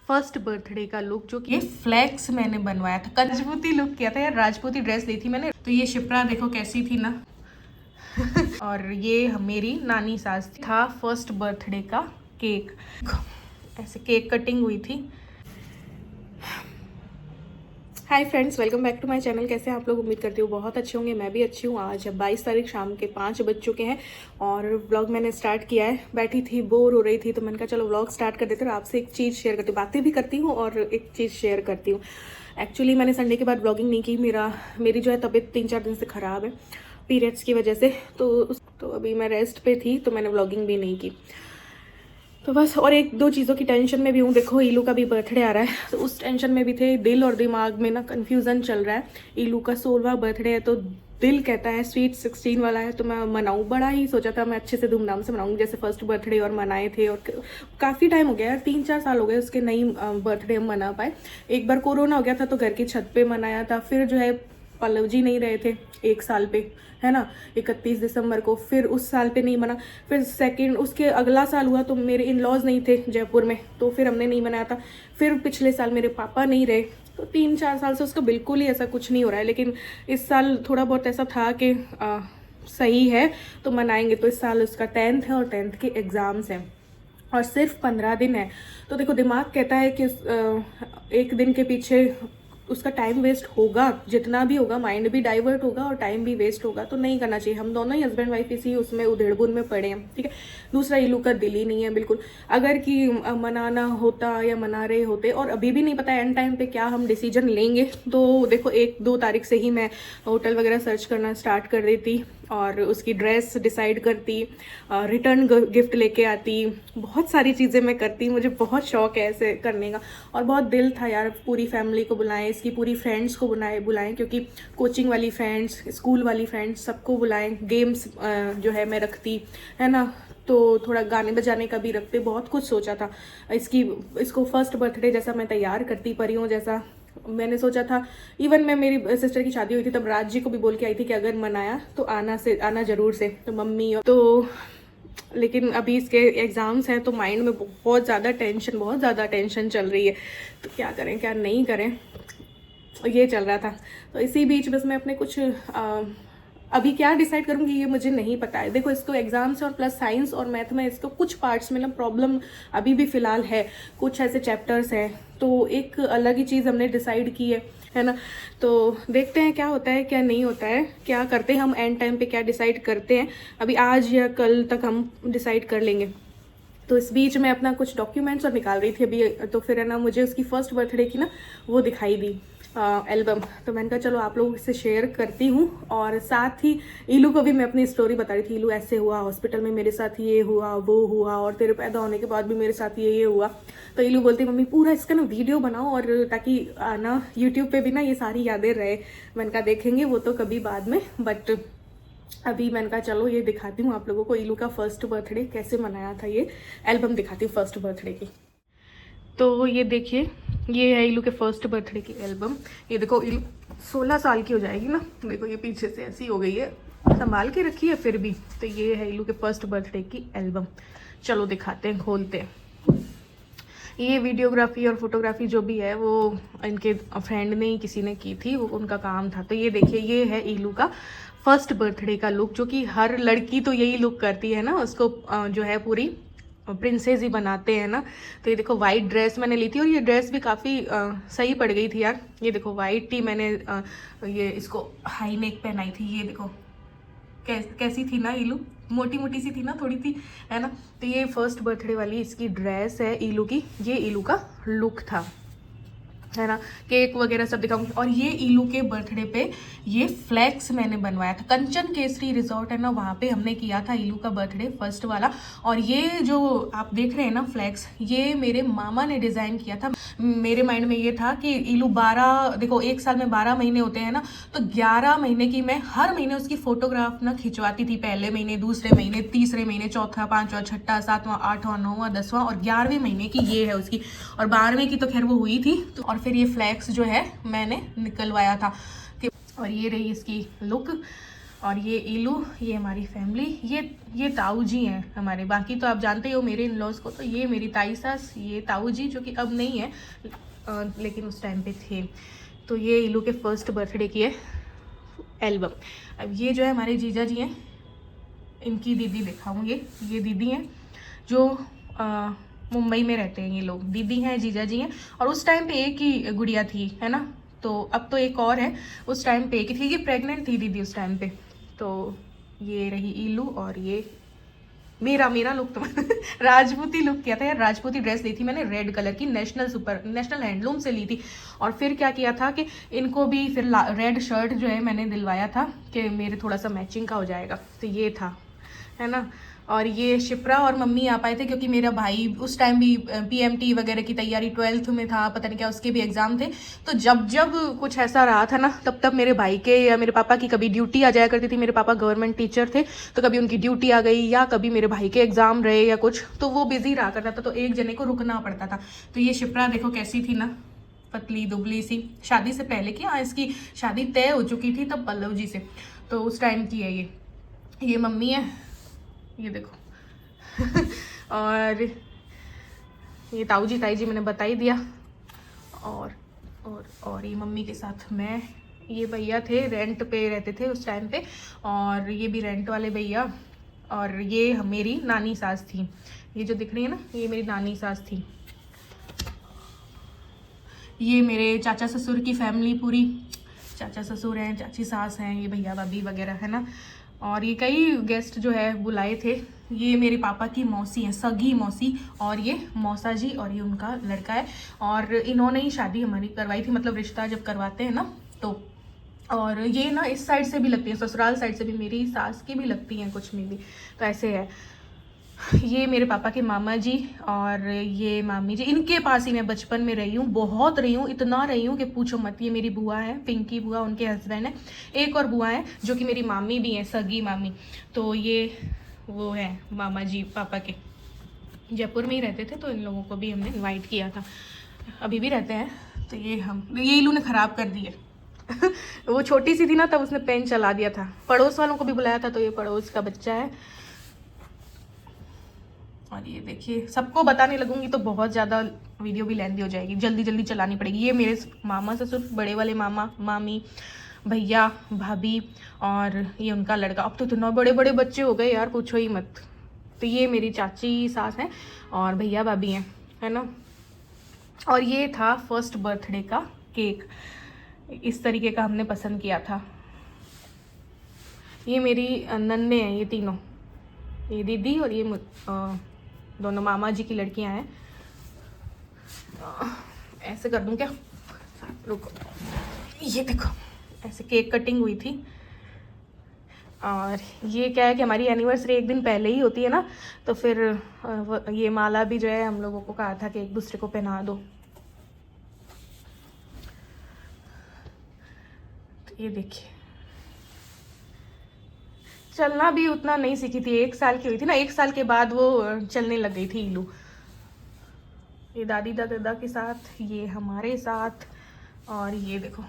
First birthday का look, जो कि ये फ्लैक्स मैंने बनवाया था, राजपूती लुक किया था यार, राजपूती ड्रेस ली थी मैंने। तो ये शिप्रा देखो कैसी थी ना और ये मेरी नानी सास था फर्स्ट बर्थडे का केक, ऐसे केक कटिंग हुई थी। Hi friends, welcome back to my channel. कैसे हैं आप लोग? उम्मीद करती हूँ बहुत अच्छे होंगे। मैं भी अच्छी हूँ। आज 22 तारीख शाम के 5 बज चुके हैं और व्लॉग मैंने स्टार्ट किया है। बैठी थी, बोर हो रही थी, तो मैंने कहा चलो व्लॉग स्टार्ट कर देते हैं। आपसे एक चीज़ शेयर करती हूँ, बातें भी करती हूँ और एक चीज़ शेयर करती हूँ। एक्चुअली मैंने संडे के बाद व्लॉगिंग नहीं की। मेरी जो है तबीयत 3-4 दिन से ख़राब है पीरियड्स की वजह से, तो अभी मैं रेस्ट पे थी, तो मैंने व्लॉगिंग भी नहीं की। तो बस, और एक दो चीज़ों की टेंशन में भी हूँ। देखो ईलू का भी बर्थडे आ रहा है, तो उस टेंशन में भी थे। दिल और दिमाग में ना कन्फ्यूज़न चल रहा है। ईलू का 16वां बर्थडे है, तो दिल कहता है स्वीट 16 वाला है तो मैं मनाऊँ। बड़ा ही सोचा था मैं अच्छे से धूमधाम से मनाऊँ, जैसे फर्स्ट बर्थडे और मनाए थे। और काफ़ी टाइम हो गया यार, 3-4 साल हो गए उसके नई बर्थडे हम मना पाए। एक बार कोरोना हो गया था तो घर की छत पे मनाया था। फिर जो है पल्लव जी नहीं रहे थे 1 साल पे, है ना, 31 दिसंबर को। फिर उस साल पे नहीं मना। फिर सेकंड उसके अगला साल हुआ तो मेरे इन लॉज नहीं थे जयपुर में, तो फिर हमने नहीं मनाया था। फिर पिछले साल मेरे पापा नहीं रहे, तो 3-4 साल से उसका बिल्कुल ही ऐसा कुछ नहीं हो रहा है। लेकिन इस साल थोड़ा बहुत ऐसा था कि सही है तो मनाएंगे। तो इस साल उसका 10th है और 10th के एग्ज़ाम्स हैं और सिर्फ 15 दिन है। तो देखो दिमाग कहता है कि एक दिन के पीछे उसका टाइम वेस्ट होगा, जितना भी होगा, माइंड भी डाइवर्ट होगा और टाइम भी वेस्ट होगा, तो नहीं करना चाहिए। हम दोनों ही हस्बैंड वाइफ इसी उसमें उधेड़बुन में पड़े हैं, ठीक है। दूसरा ईलू का दिल ही नहीं है बिल्कुल। अगर कि मनाना होता या मना रहे होते, और अभी भी नहीं पता एंड टाइम पे क्या हम डिसीजन लेंगे, तो देखो 1-2 तारीख से ही मैं होटल वगैरह सर्च करना स्टार्ट कर देती और उसकी ड्रेस डिसाइड करती, रिटर्न गिफ्ट लेके आती, बहुत सारी चीज़ें मैं करती। मुझे बहुत शौक है ऐसे करने का और बहुत दिल था यार पूरी फैमिली को बुलाएं, इसकी पूरी फ्रेंड्स को बुलाएं, क्योंकि कोचिंग वाली फ्रेंड्स, स्कूल वाली फ्रेंड्स, सबको बुलाएं। गेम्स जो है मैं रखती, है ना, तो थोड़ा गाने बजाने का भी रखते। बहुत कुछ सोचा था। इसको फर्स्ट बर्थडे जैसा मैं तैयार करती, परियों जैसा मैंने सोचा था। इवन मैं, मेरी सिस्टर की शादी हुई थी तब राज जी को भी बोल के आई थी कि अगर मनाया तो आना ज़रूर से, तो मम्मी तो। लेकिन अभी इसके एग्ज़ाम्स हैं तो माइंड में बहुत ज़्यादा टेंशन चल रही है। तो क्या करें क्या नहीं करें, ये चल रहा था। तो इसी बीच बस मैं अपने कुछ अभी क्या डिसाइड करूँगी ये मुझे नहीं पता है। देखो इसको एग्जाम्स और प्लस साइंस और मैथ में इसको कुछ पार्ट्स में ना प्रॉब्लम अभी भी फ़िलहाल है, कुछ ऐसे चैप्टर्स हैं। तो एक अलग ही चीज़ हमने डिसाइड की है ना। तो देखते हैं क्या होता है क्या नहीं होता है, क्या करते हैं हम एंड टाइम पे, क्या डिसाइड करते हैं। अभी आज या कल तक हम डिसाइड कर लेंगे। तो इस बीच मैं अपना कुछ डॉक्यूमेंट्स और निकाल रही थी अभी, तो फिर है ना मुझे उसकी फर्स्ट बर्थडे की ना वो दिखाई दी एल्बम। तो मैंने कहा चलो आप लोगों से शेयर करती हूँ। और साथ ही ईलू को भी मैं अपनी स्टोरी बता रही थी। ईलू ऐसे हुआ, हॉस्पिटल में मेरे साथ ये हुआ वो हुआ, और तेरे पैदा होने के बाद भी मेरे साथ ये हुआ। तो ईलू बोलती मम्मी पूरा इसका ना वीडियो बनाओ, और ताकि ना यूट्यूब पे भी ना ये सारी यादें रहे। मैंने कहा देखेंगे वो तो कभी बाद में, बट अभी मैंने कहा चलो ये दिखाती हूँ आप लोगों को ईलू का फर्स्ट बर्थडे कैसे मनाया था। ये एल्बम दिखाती हूँ फर्स्ट बर्थडे की। तो ये देखिए, ये है ईलू के फर्स्ट बर्थडे की एल्बम। ये देखो ईलू 16 साल की हो जाएगी ना, देखो ये पीछे से ऐसी हो गई है, संभाल के रखी है फिर भी। तो ये है ईलू के फर्स्ट बर्थडे की एल्बम। चलो दिखाते हैं, खोलते हैं। ये वीडियोग्राफी और फोटोग्राफी जो भी है वो इनके फ्रेंड ने ही किसी ने की थी, वो उनका काम था। तो ये देखिए, ये है ईलू का फर्स्ट बर्थडे का लुक, जो कि हर लड़की तो यही लुक करती है ना, उसको जो है पूरी प्रिंसेस ही बनाते हैं ना। तो ये देखो वाइट ड्रेस मैंने ली थी और ये ड्रेस भी काफ़ी सही पड़ गई थी यार। ये देखो वाइट ही मैंने ये इसको हाई नेक पहनाई थी। ये देखो कैसी थी ना ईलू, मोटी मोटी सी थी ना थोड़ी सी, है ना। तो ये फर्स्ट बर्थडे वाली इसकी ड्रेस है ईलू की। ये ईलू का लुक था, है ना। केक वगैरह सब दिखाऊंगी। और ये ईलू के बर्थडे पे ये फ्लैक्स मैंने बनवाया था, कंचन केसरी रिजॉर्ट है ना, वहाँ पे हमने किया था ईलू का बर्थडे फर्स्ट वाला। और ये जो आप देख रहे हैं ना फ्लैक्स, ये मेरे मामा ने डिज़ाइन किया था। मेरे माइंड में ये था कि ईलू 12, देखो 1 साल में 12 महीने होते हैं ना, तो 11 महीने की मैं हर महीने उसकी फोटोग्राफ ना खिंचवाती थी। पहले महीने, दूसरे महीने, तीसरे महीने, चौथा, पाँचवा, छठा, सातवां, आठवां, 9वां, 10वां और 11वें महीने की ये है उसकी। और 12वें की तो खैर वो हुई थी। तो और फिर ये फ्लैक्स जो है मैंने निकलवाया था। और ये रही इसकी लुक। और ये ईलू, ये हमारी फैमिली, ये ताऊ जी हैं हमारे। बाकी तो आप जानते ही हो मेरे इन लॉज को। तो ये मेरी ताई सास, ये ताऊ जी जो कि अब नहीं है लेकिन उस टाइम पे थे। तो ये ईलू के फर्स्ट बर्थडे की है एल्बम। अब ये जो है हमारे जीजा जी हैं, इनकी दीदी दिखाऊंगी। ये दीदी हैं जो मुंबई में रहते हैं। ये लोग दीदी हैं, जीजा जी हैं। और उस टाइम पे एक ही गुड़िया थी, है ना। तो अब तो एक और है, उस टाइम पे एक ही थी। ये प्रेग्नेंट थी दीदी उस टाइम पे। तो ये रही ईलू और ये मेरा लुक तो राजपूती लुक किया था यार। राजपूती ड्रेस ली थी मैंने रेड कलर की, नेशनल हैंडलूम से ली थी। और फिर क्या किया था कि इनको भी फिर रेड शर्ट जो है मैंने दिलवाया था कि मेरे थोड़ा सा मैचिंग का हो जाएगा। तो ये था, है ना। और ये शिप्रा और मम्मी आ पाए थे क्योंकि मेरा भाई उस टाइम भी PMT वगैरह की तैयारी 12th में था, पता नहीं क्या उसके भी एग्ज़ाम थे। तो जब जब कुछ ऐसा रहा था ना, तब तब मेरे भाई के या मेरे पापा की कभी ड्यूटी आ जाया करती थी। मेरे पापा गवर्नमेंट टीचर थे, तो कभी उनकी ड्यूटी आ गई या कभी मेरे भाई के एग्ज़ाम रहे या कुछ, तो वो बिजी रहा करता था। तो एक जने को रुकना पड़ता था। तो ये शिप्रा देखो कैसी थी ना, पतली दुबली सी, शादी से पहले की। हाँ, इसकी शादी तय हो चुकी थी तब पल्लव जी से, तो उस टाइम की है ये मम्मी है, ये देखो और ये ताऊ जी मैंने बता ही दिया। और ये मम्मी के साथ मैं, ये भैया थे रेंट पे रहते थे उस टाइम पे, और ये भी रेंट वाले भैया। और ये मेरी नानी सास थी, ये जो दिख रही है ना, ये मेरी नानी सास थी। ये मेरे चाचा ससुर की फैमिली पूरी, चाचा ससुर हैं, चाची सास हैं, ये भैया भाभी वगैरह, है ना। और ये कई गेस्ट जो है बुलाए थे। ये मेरे पापा की मौसी है, सगी मौसी, और ये मौसा जी, और ये उनका लड़का है। और इन्होंने ही शादी हमारी करवाई थी, मतलब रिश्ता जब करवाते हैं ना तो। और ये ना इस साइड से भी लगती है, ससुराल साइड से भी, मेरी सास की भी लगती हैं कुछ में भी, तो ऐसे है। ये मेरे पापा के मामा जी और ये मामी जी, इनके पास ही मैं बचपन में रही हूँ, बहुत रही हूँ, इतना रही हूँ कि पूछो मत। ये मेरी बुआ है, पिंकी बुआ, उनके हस्बैंड है। एक और बुआ है जो कि मेरी मामी भी है, सगी मामी। तो ये वो है मामा जी पापा के, जयपुर में ही रहते थे, तो इन लोगों को भी हमने इन्वाइट किया था, अभी भी रहते हैं। तो ये इलू ने ख़राब कर दिए वो छोटी सी थी ना तब उसने पेन चला दिया था। पड़ोस वालों को भी बुलाया था, तो ये पड़ोस का बच्चा है। और ये देखिए, सबको बताने लगूंगी तो बहुत ज़्यादा वीडियो भी लेंदी हो जाएगी, जल्दी जल्दी चलानी पड़ेगी। ये मेरे मामा ससुर, बड़े वाले मामा मामी, भैया भाभी, और ये उनका लड़का। अब तो इतना बड़े बड़े बच्चे हो गए यार, पूछो ही मत। तो ये मेरी चाची सास हैं और भैया भाभी हैं, है ना। और ये था फर्स्ट बर्थडे का केक, इस तरीके का हमने पसंद किया था। ये मेरी नन्ने हैं, ये तीनों, ये दीदी और ये दोनों मामा जी की लड़कियां हैं। ऐसे कर दूं क्या, रुको, ये देखो ऐसे केक कटिंग हुई थी। और ये क्या है कि हमारी एनिवर्सरी एक दिन पहले ही होती है ना, तो फिर ये माला भी जो है हम लोगों को कहा था कि एक दूसरे को पहना दो। तो ये देखिए, चलना भी उतना नहीं सीखी थी, 1 साल की हुई थी ना, 1 साल के बाद वो चलने लग गई थी इलू। ये दादी दादा के साथ, ये हमारे साथ, और ये देखो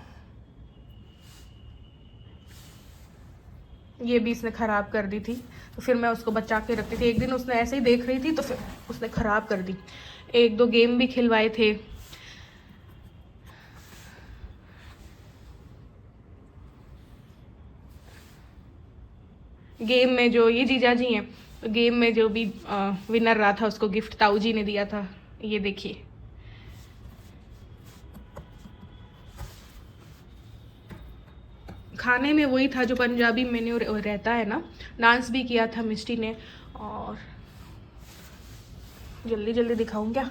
ये भी इसने ख़राब कर दी थी, तो फिर मैं उसको बचा के रखती थी। एक दिन उसने ऐसे ही देख रही थी तो फिर उसने ख़राब कर दी। 1-2 गेम भी खिलवाए थे। गेम में जो ये जीजा जी हैं, तो गेम में जो भी विनर रहा था उसको गिफ्ट ताऊ जी ने दिया था। ये देखिए, खाने में वही था जो पंजाबी मेन्यू रहता है ना। डांस भी किया था मिष्टी ने। और जल्दी जल्दी दिखाऊं क्या,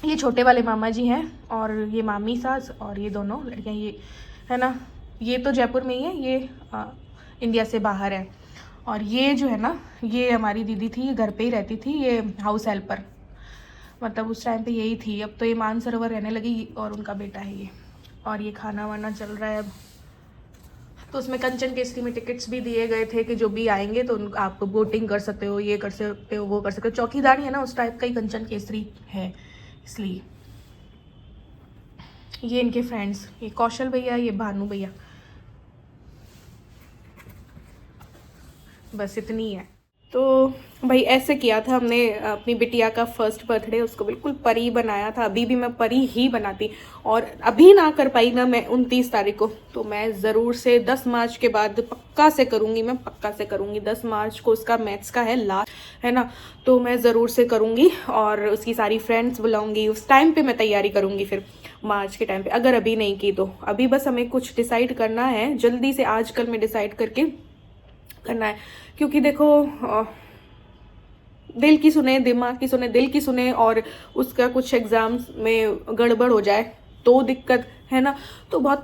ये छोटे वाले मामा जी हैं और ये मामी सास, और ये दोनों लड़कियां, ये है ना, ये तो जयपुर में ही है, ये इंडिया से बाहर है। और ये जो है ना, ये हमारी दीदी थी, ये घर पे ही रहती थी, ये हाउस हेल्पर, मतलब उस टाइम पे यही थी। अब तो ये मानसरोवर रहने लगी, और उनका बेटा है ये। और ये खाना वाना चल रहा है अब। तो उसमें कंचन केसरी में टिकट्स भी दिए गए थे कि जो भी आएंगे तो आप बोटिंग कर सकते हो, ये कर सकते हो, वो कर सकते हो। चौकीदार है ना, उस टाइप का ही कंचन केसरी है, इसलिए। ये इनके फ्रेंड्स, ये कौशल भैया, ये भानु भैया, बस इतनी है। तो भाई ऐसे किया था हमने अपनी बिटिया का फर्स्ट बर्थडे, उसको बिल्कुल परी बनाया था। अभी भी मैं परी ही बनाती, और अभी ना कर पाई ना मैं 29 तारीख को, तो मैं ज़रूर से 10 मार्च के बाद पक्का से करूँगी, मैं पक्का से करूँगी। 10 मार्च को उसका मैथ्स का है लास्ट, है ना, तो मैं ज़रूर से करूँगी और उसकी सारी फ्रेंड्स बुलाऊँगी। उस टाइम पर मैं तैयारी करूँगी फिर मार्च के टाइम पर, अगर अभी नहीं की तो। अभी बस हमें कुछ डिसाइड करना है जल्दी से, आजकल में डिसाइड करके करना है, क्योंकि देखो दिल की सुने, दिमाग की सुने, दिल की सुने, और उसका कुछ एग्जाम्स में गड़बड़ हो जाए तो दिक्कत है ना। तो बहुत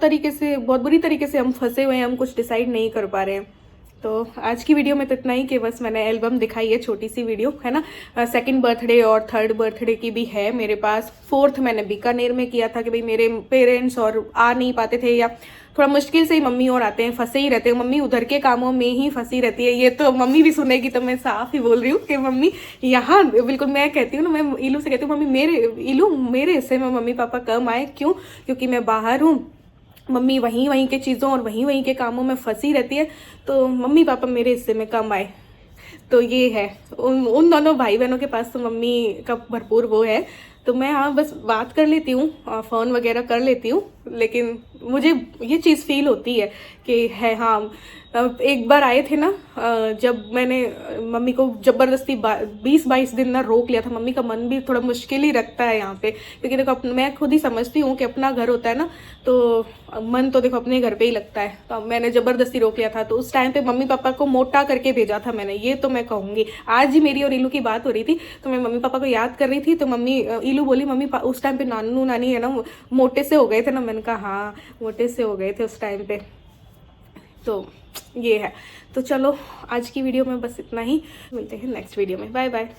बुरी तरीके से हम फंसे हुए हैं, हम कुछ डिसाइड नहीं कर पा रहे हैं। तो आज की वीडियो में तो इतना ही कि बस मैंने एल्बम दिखाई है, छोटी सी वीडियो है ना। सेकंड बर्थडे और थर्ड बर्थडे की भी है मेरे पास। फोर्थ मैंने बीकानेर में किया था कि भाई मेरे पेरेंट्स और आ नहीं पाते थे, या थोड़ा मुश्किल से ही मम्मी और आते हैं, फंसे ही रहते हैं। मम्मी उधर के कामों में ही फंसी रहती है, ये तो मम्मी भी सुनेगी तो मैं साफ ही बोल रही हूँ कि मम्मी यहाँ बिल्कुल, मैं कहती हूँ ना, मैं इलू से कहती हूँ मम्मी मेरे हिस्से में मम्मी पापा कम आए, क्यों? क्योंकि मैं बाहर हूँ, मम्मी वहीं के चीज़ों और वहीं के कामों में फंसी रहती है, तो मम्मी पापा मेरे हिस्से में कम आए। तो ये है, उन दोनों भाई बहनों के पास तो मम्मी का भरपूर वो है। तो मैं हाँ बस बात कर लेती हूँ, फ़ोन वगैरह कर लेती हूँ, लेकिन मुझे ये चीज़ फील होती है कि है हाँ। एक बार आए थे ना, जब मैंने मम्मी को ज़बरदस्ती 20-22 दिन ना रोक लिया था। मम्मी का मन भी थोड़ा मुश्किल ही रखता है यहाँ पे, क्योंकि देखो मैं खुद ही समझती हूँ कि अपना घर होता है ना, तो मन तो देखो अपने घर पे ही लगता है। तो मैंने ज़बरदस्ती रोक लिया था, तो उस टाइम पे मम्मी पापा को मोटा करके भेजा था मैंने, ये तो मैं कहूँगी। आज ही मेरी और इलू की बात हो रही थी, तो मैं मम्मी पापा को याद कर रही थी, तो मम्मी इलू बोली मम्मी उस टाइम पे नानू नानी है ना मोटे से हो गए थे ना। मैंने कहा हाँ मोटे से हो गए थे उस टाइम पे। तो ये है। तो चलो आज की वीडियो में बस इतना ही, मिलते हैं नेक्स्ट वीडियो में, बाय बाय।